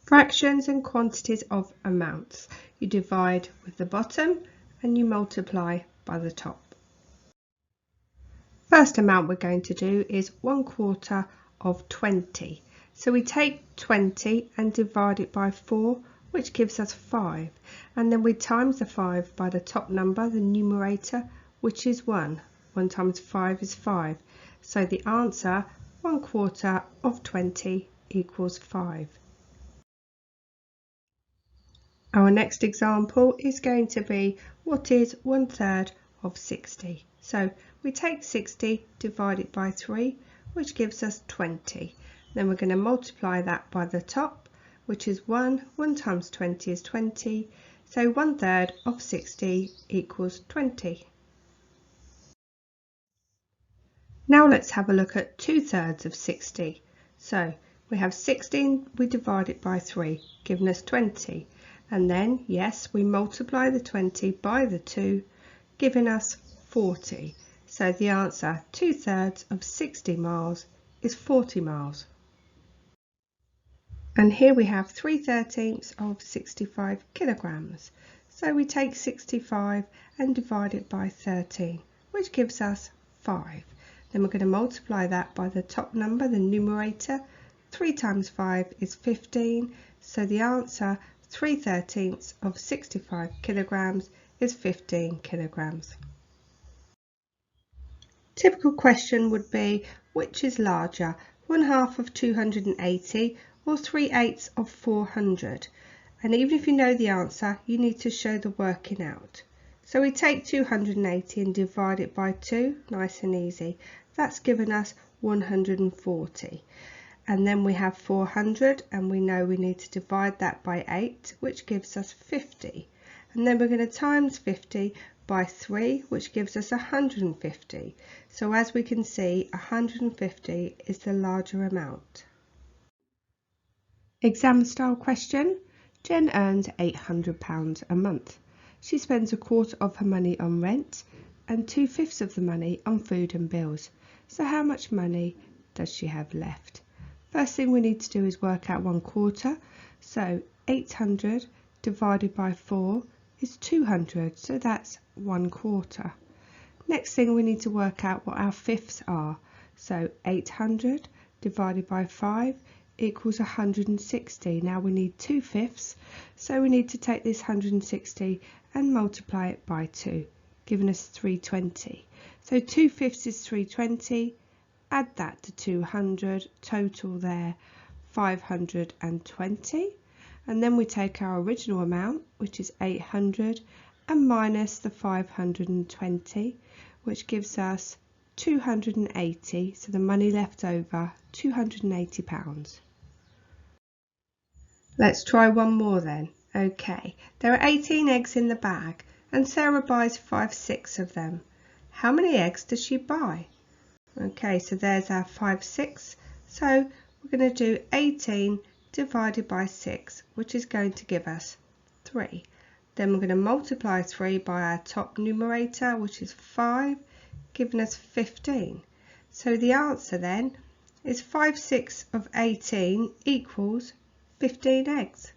Fractions and quantities of amounts. You divide with the bottom and you multiply by the top. First amount we're going to do is 1/4 of 20. So we take 20 and divide it by 4, which gives us 5. And then we times the 5 by the top number, the numerator, which is 1. 1 times 5 is 5. So the answer, 1/4 of 20 equals 5. Our next example is going to be what is 1/3 of 60. So we take 60, divide it by 3, which gives us 20. Then we're going to multiply that by the top, which is 1. 1 times 20 is 20. So 1/3 of 60 equals 20. Now let's have a look at 2/3 of 60. So we have 16, we divide it by 3, giving us 20. And then, yes, we multiply the 20 by the 2, giving us 40. So the answer, 2/3 of 60 miles, is 40 miles. And here we have 3/13 of 65 kilograms. So we take 65 and divide it by 13, which gives us 5. Then we're going to multiply that by the top number, the numerator. 3 times 5 is 15. So the answer, 3/13 of 65 kilograms is 15 kilograms. Typical question would be, which is larger, 1/2 of 280 or 3/8 of 400? And even if you know the answer, you need to show the working out. So we take 280 and divide it by 2, nice and easy. That's given us 140. And then we have 400, and we know we need to divide that by 8, which gives us 50. And then we're going to times 50 by 3, which gives us 150. So as we can see, 150 is the larger amount. Exam style question. Jen earns £800 a month. She spends 1/4 of her money on rent and 2/5 of the money on food and bills. So how much money does she have left? First thing we need to do is work out 1/4. So 800 divided by 4 is 200. So that's 1/4. Next thing we need to work out what our fifths are. So 800 divided by 5 equals 160. Now we need 2/5. So we need to take this 160 and multiply it by 2, giving us 320. So 2/5 is 320. Add that to 200, total there 520, and then we take our original amount, which is 800, and minus the 520, which gives us 280, so the money left over, £280. Let's try one more then. Okay, there are 18 eggs in the bag, and Sarah buys 5/6 of them. How many eggs does she buy? Okay, so there's our 5/6. So we're going to do 18 divided by 6, which is going to give us 3. Then we're going to multiply 3 by our top numerator, which is 5, giving us 15. So the answer then is 5/6 of 18 equals 15 eggs.